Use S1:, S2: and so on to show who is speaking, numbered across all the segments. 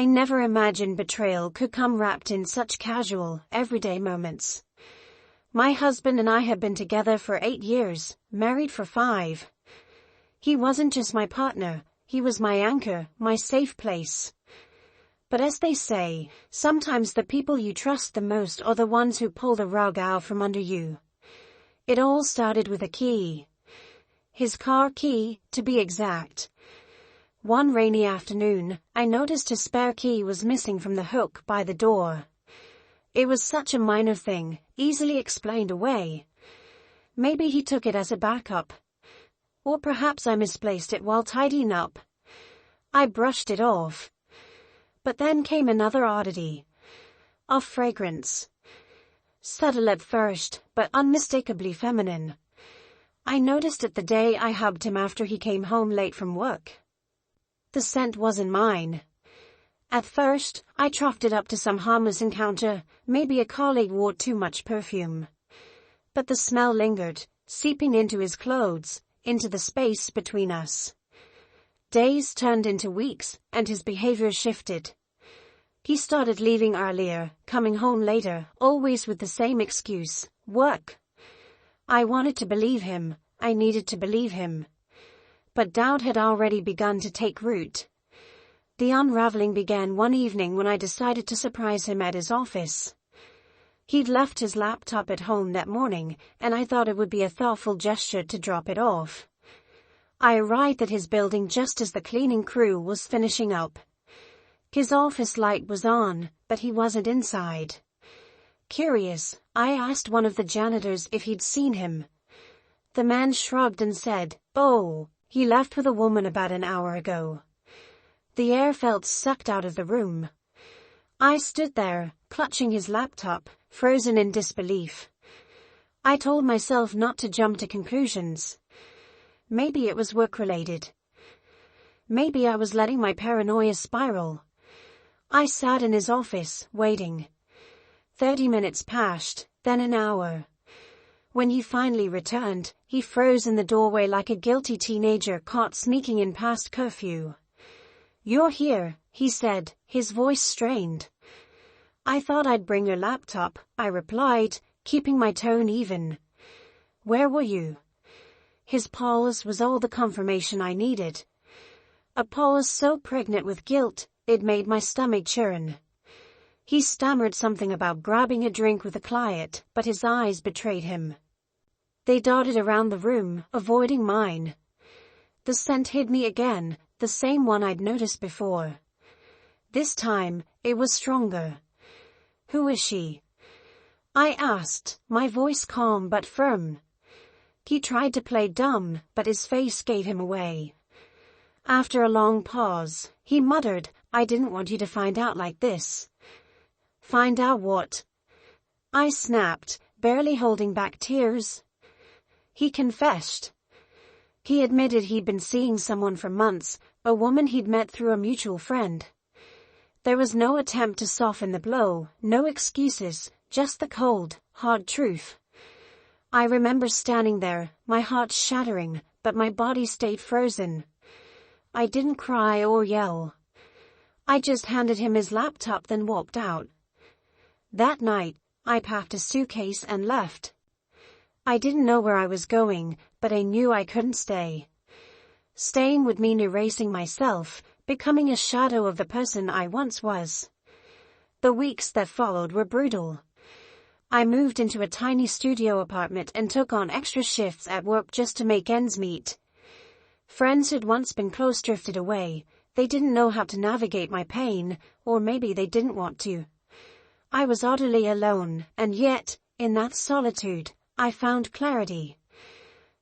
S1: I never imagined betrayal could come wrapped in such casual, everyday moments. My husband and I had been together for 8 years, married for 5. He wasn't just my partner, he was my anchor, my safe place. But as they say, sometimes the people you trust the most are the ones who pull the rug out from under you. It all started with a key. His car key, to be exact. One rainy afternoon, I noticed his spare key was missing from the hook by the door. It was such a minor thing, easily explained away. Maybe he took it as a backup. Or perhaps I misplaced it while tidying up. I brushed it off. But then came another oddity. A fragrance. Subtle at first, but unmistakably feminine. I noticed it the day I hugged him after he came home late from work. The scent wasn't mine. At first, I troughed it up to some harmless encounter, maybe a colleague wore too much perfume. But the smell lingered, seeping into his clothes, into the space between us. Days turned into weeks, and his behavior shifted. He started leaving earlier, coming home later, always with the same excuse, work. I wanted to believe him, I needed to believe him. But doubt had already begun to take root. The unraveling began one evening when I decided to surprise him at his office. He'd left his laptop at home that morning, and I thought it would be a thoughtful gesture to drop it off. I arrived at his building just as the cleaning crew was finishing up. His office light was on, but he wasn't inside. Curious, I asked one of the janitors if he'd seen him. The man shrugged and said, "Oh, he left with a woman about an hour ago." The air felt sucked out of the room. I stood there, clutching his laptop, frozen in disbelief. I told myself not to jump to conclusions. Maybe it was work-related. Maybe I was letting my paranoia spiral. I sat in his office, waiting. 30 minutes passed, then an hour. When he finally returned, he froze in the doorway like a guilty teenager caught sneaking in past curfew. "You're here," he said, his voice strained. "I thought I'd bring your laptop," I replied, keeping my tone even. "Where were you?" His pause was all the confirmation I needed. A pause so pregnant with guilt, it made my stomach churn. He stammered something about grabbing a drink with a client, but his eyes betrayed him. They darted around the room, avoiding mine. The scent hid me again, the same one I'd noticed before. This time, it was stronger. "Who is she?" I asked, my voice calm but firm. He tried to play dumb, but his face gave him away. After a long pause, he muttered, "I didn't want you to find out like this." "Find out what?" I snapped, barely holding back tears. He confessed. He admitted he'd been seeing someone for months, a woman he'd met through a mutual friend. There was no attempt to soften the blow, no excuses, just the cold, hard truth. I remember standing there, my heart shattering, but my body stayed frozen. I didn't cry or yell. I just handed him his laptop, then walked out. That night, I packed a suitcase and left. I didn't know where I was going, but I knew I couldn't stay. Staying would mean erasing myself, becoming a shadow of the person I once was. The weeks that followed were brutal. I moved into a tiny studio apartment and took on extra shifts at work just to make ends meet. Friends who'd once been close drifted away. They didn't know how to navigate my pain, or maybe they didn't want to. I was utterly alone, and yet, in that solitude, I found clarity.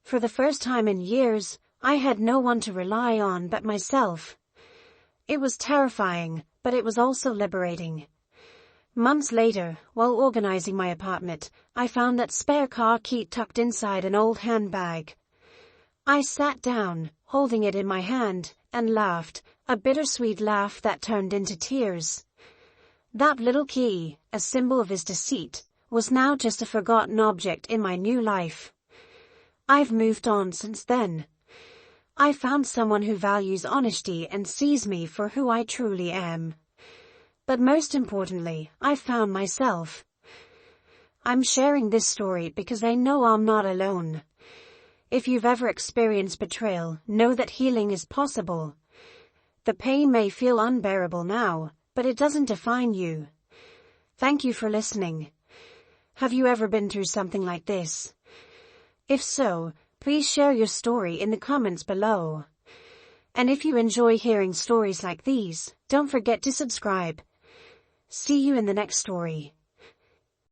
S1: For the first time in years, I had no one to rely on but myself. It was terrifying, but it was also liberating. Months later, while organizing my apartment, I found that spare car key tucked inside an old handbag. I sat down, holding it in my hand, and laughed, a bittersweet laugh that turned into tears. That little key, a symbol of his deceit, was now just a forgotten object in my new life. I've moved on since then. I found someone who values honesty and sees me for who I truly am. But most importantly, I found myself. I'm sharing this story because I know I'm not alone. If you've ever experienced betrayal, know that healing is possible. The pain may feel unbearable now, but it doesn't define you. Thank you for listening. Have you ever been through something like this? If so, please share your story in the comments below. And if you enjoy hearing stories like these, don't forget to subscribe. See you in the next story.